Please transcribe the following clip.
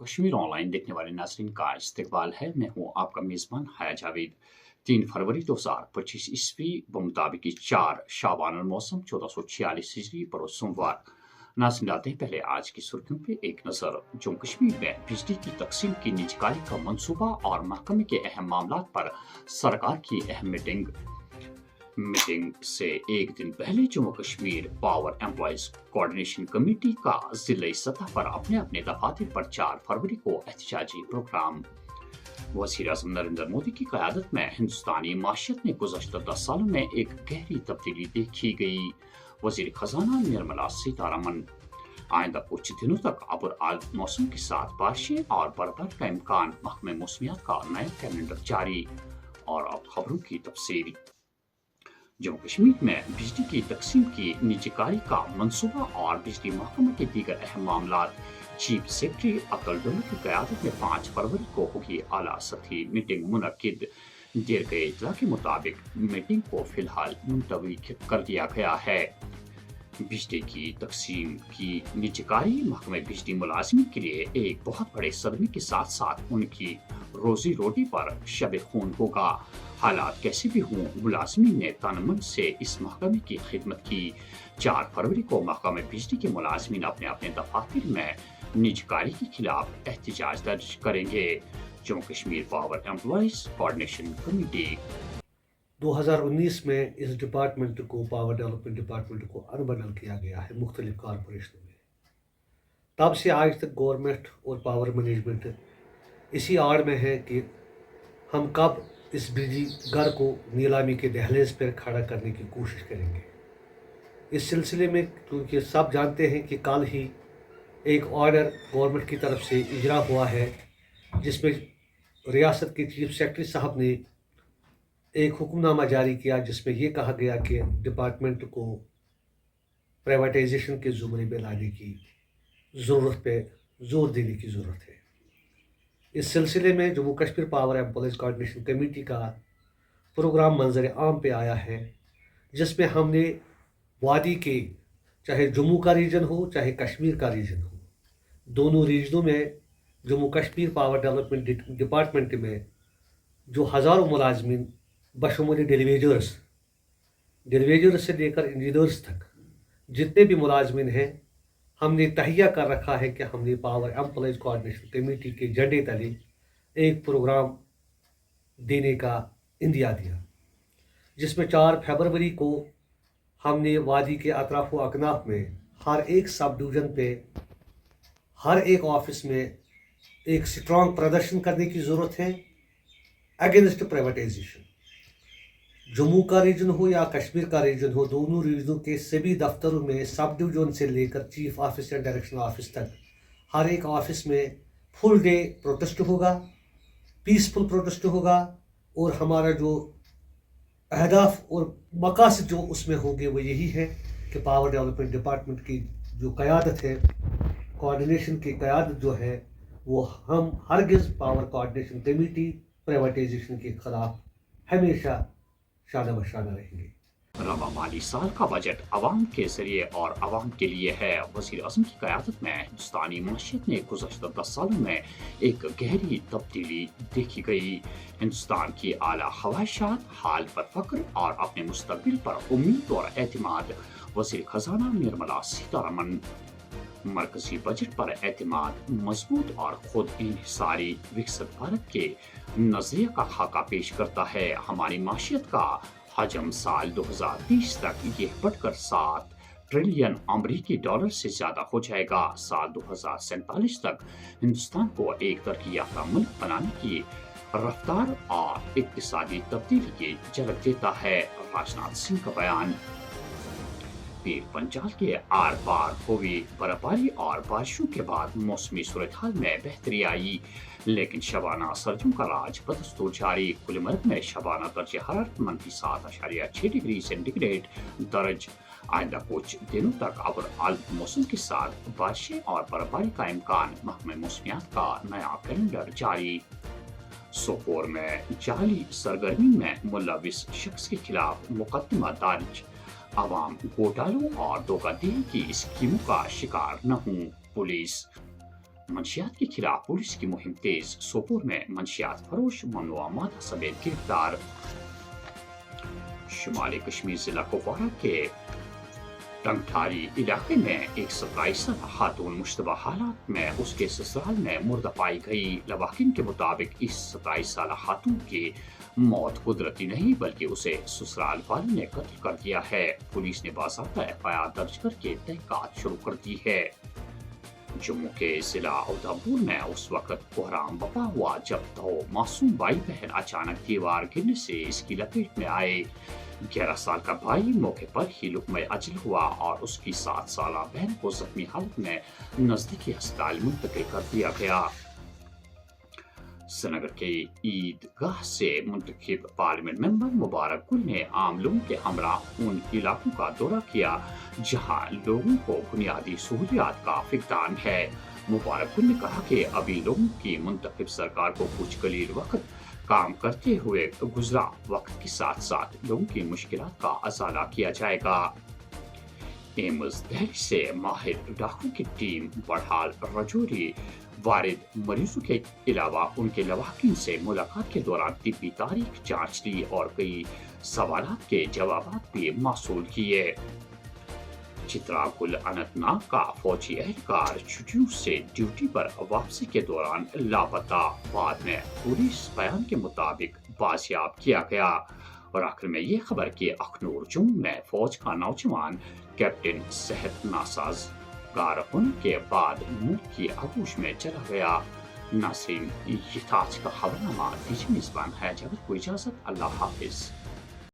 Kashmir online देखने वाले नाज़रीन का इस्तकबाल है। मैं हूँ आपका मेज़बान हया जावेद। 3 फरवरी 2025 ईस्वी बमुताबिक 4 शाबान मौसम 1446 हिजरी पर सोमवार। नाज़रीन डालते हैं पहले आज की सुर्खियों पे एक नज़र। जम्मू कश्मीर में बिजली की तकसीम की निजकारी का मंसूबा और महकमे के अहम मामला पर सरकार की अहम मीटिंग से एक दिन पहले Jammu Kashmir power employees coordination committee का जिले सतह पर अपने अपने दफातर पर 4 फरवरी को एहतजाजी प्रोग्राम। वज़ीर आज़म नरेंद्र मोदी की क़यादत में हिंदुस्तानी माशियत ने गुज़श्ता 10 सालों में एक गहरी तब्दीली देखी गई। वज़ीर खजाना निर्मला सीतारमन। आइंदा कुछ दिनों तक अबुर मौसम के साथ बारिशें और बर्फबारी का इम्कान, महकमे मौसमियात का नया कैलेंडर जारी। और अब खबरों की तफसील। जम्मू कश्मीर में बिजली की तकसीम की निजीकारी का मंसूबा और बिजली महकमे के दीगर अहम मामला चीफ सेक्रेटरी अकल डोलो की क़यादत में 5 फरवरी को होगी आला सतही मीटिंग मुनक्किद। दिए गए इत्तला के मुताबिक मीटिंग को फिलहाल मुलतवी कर दिया गया है। बिजली की तकसीम की निजीकारी महकमे बिजली मुलाजिम के लिए एक बहुत बड़े सदमे के साथ साथ उनकी रोजी रोटी पर शब खून होगा। हालात कैसे भी हों, मुलाजिमीन ने तन मन से इस महकमे की खिदमत की। 4 फरवरी को महकमे बिजली के मुलाजिमीन अपने अपने दफातर में निजकारी के खिलाफ एहतजाज दर्ज करेंगे। Jammu Kashmir power employees coordination committee 2019 में इस डिपार्टमेंट को पावर डेवलपमेंट डिपार्टमेंट को अनबदल किया गया है मुख्तलिफ कॉरपोरेशनों में। तब से आज तक गवर्नमेंट और पावर मैनेजमेंट इसी आड़ में है कि हम कब इस बिजली घर को नीलामी के दहलीज पर खड़ा करने की कोशिश करेंगे। इस सिलसिले में क्योंकि सब जानते हैं कि कल ही एक ऑर्डर गवर्नमेंट की तरफ से इजरा हुआ है, जिसमें रियासत के चीफ सेक्रेटरी साहब ने एक हुक्मनामा जारी किया, जिसमें यह कहा गया कि डिपार्टमेंट को प्राइवेटाइजेशन के ज़ुमरे में लाने की ज़रूरत पे जोर देने की ज़रूरत है। इस सिलसिले में Jammu Kashmir power employees coordination committee का प्रोग्राम मंजर आम पे आया है, जिसमें हमने वादी के चाहे जम्मू का रीजन हो चाहे कश्मीर का रीजन हो, दोनों रीजनों में Jammu Kashmir power development department में जो हज़ारों मुलाजमीन बशमूल डेलीवेजर्स से लेकर इंजीनियर्स तक जितने भी मुलाजमीन हैं, हमने तहिया कर रखा है कि हमने पावर एम्प्लॉइज कोऑर्डिनेशन कमेटी के झंडे तले एक प्रोग्राम देने का इंदिया दिया, जिसमें 4 फरवरी को हमने वादी के अतराफ व अकनाफ में हर एक सब डिवीज़न पे हर एक ऑफिस में एक स्ट्रॉन्ग प्रदर्शन करने की ज़रूरत है अगेंस्ट प्राइवेटाइजेशन। जम्मू का रीजन हो या कश्मीर का रीजन हो, दोनों रीजनों के सभी दफ्तरों में सब डिवीजन से लेकर चीफ ऑफिस या डायरेक्शन ऑफिस तक हर एक ऑफिस में फुल डे प्रोटेस्ट होगा, पीसफुल प्रोटेस्ट होगा। और हमारा जो अहदाफ और मकासद जो उसमें होंगे वो यही है कि पावर डेवलपमेंट डिपार्टमेंट की जो क़यादत है, कोऑर्डिनेशन की क़यादत जो है, वो हम हरगिज़ पावर कोऑर्डिनेशन कमेटी प्राइवेटाइजेशन के ख़िलाफ़ हमेशा शाना बशाना रहेंगे। रवा माली साल का बजट अवाम के जरिए और अवाम के लिए है। वज़ीर आज़म की क़यादत में हिंदुस्तानी माशियत ने गुज़श्ता 10 सालों में एक गहरी तब्दीली देखी गई। हिंदुस्तान की आला ख्वाहिशात, हाल पर फ़क्र और अपने मुस्तक़बिल पर उम्मीद और एतमाद। वज़ीर खजाना निर्मला सीतारमन। मरकजी बजट पर एतमाद, मजबूत और खुद इन्हिसारी विकसित भारत के नजरिए का खाका पेश करता है। हमारी माशियत का हजम साल 2030 तक ये बढ़कर 7 ट्रिलियन अमरीकी डॉलर से ज़्यादा हो जाएगा। साल 2047 तक हिंदुस्तान को एक तरक्की याफ्ता मुल्क बनाने की रफ्तार और इक्तिसादी तब्दीली की झलक देता है। राजनाथ सिंह का बयान। पीर पंजाल के आर पार हुई बर्फबारी और बारिशों के बाद मौसमी सूरत हाल में बेहतरी आई, लेकिन शबाना सर्दियों का राज बदस्तूर जारी। कुल मुल्क में शबाना दर्ज हरारत -7.6 डिग्री सेंटीग्रेड दर्ज। आइंदा कुछ दिनों तक अबुर मौसम के साथ बारिशें और बर्फबारी का इम्कान, महकमे मौसमियात का नया कैलेंडर जारी। सोपोर में जाली सरगर्मी में मुलविस शख्स के खिलाफ मुकदमा दर्ज। आवाम घोटालों और धोखाधड़ी की स्कीमों का शिकार न हों, पुलिस। منشیات کے خلاف پولیس کی مہم تیز، سوپور میں منشیات فروش ممنوع مادہ سمیت گرفتار۔ شمالی کشمیر ضلع کپوارہ کے ٹنگٹھاری علاقے میں ایک 27 سالہ خاتون مشتبہ حالات میں اس کے سسرال میں مردہ پائی گئی۔ لواحقین کے مطابق اس 27 سالہ خاتون کی موت قدرتی نہیں بلکہ اسے سسرال والوں نے قتل کر دیا ہے۔ پولیس نے باضابطہ FIR درج کر کے تحقیقات شروع کر دی ہے۔ جموں کے ضلع اودھمپور میں اس وقت بحران برپا ہوا جب دو معصوم بھائی بہن اچانک دیوار گرنے سے اس کی لپیٹ میں آئے۔ 11 سال کا بھائی موقع پر ہی لقمہ اجل ہوا اور اس کی 7 سالہ بہن کو زخمی حالت میں نزدیکی ہسپتال منتقل کر دیا گیا۔ سری نگر کے عیدگاہ سے منتخب پارلیمنٹ ممبر مبارک گل نے عام لوگوں کے ہمراہ ان علاقوں کا دورہ کیا جہاں لوگوں کو بنیادی سہولیات کا فقدان ہے۔ مبارک گل نے کہا کہ ابھی لوگوں کی منتخب سرکار کو کچھ قلیل وقت کام کرتے ہوئے گزرا وقت کے ساتھ ساتھ لوگوں کی مشکلات کا ازالہ کیا جائے گا۔ ایمز دہلی سے ماہر ڈاکٹروں کی ٹیم بہرحال رجوری وارد مریضوں کے علاوہ ان کے لواحقین سے ملاقات کے دوران طبی تاریخ جانچ لی اور کئی سوالات کے جوابات بھی موصول کیے۔ چترا گل اننت ناگ کا فوجی اہلکار چھٹیوں سے ڈیوٹی پر واپسی کے دوران لاپتہ، بعد میں پولیس بیان کے مطابق بازیاب کیا گیا۔ اور آخر میں یہ خبر کہ اخنور جموں میں فوج کا نوجوان کیپٹن صحت ناسازگار ہونے کے بعد ملک کی آغوش میں چلا گیا۔ ناظرین، یہ تھا آج کا خبرنامہ۔ دیجیے میزبان ہے جگت کو اجازت۔ اللہ حافظ۔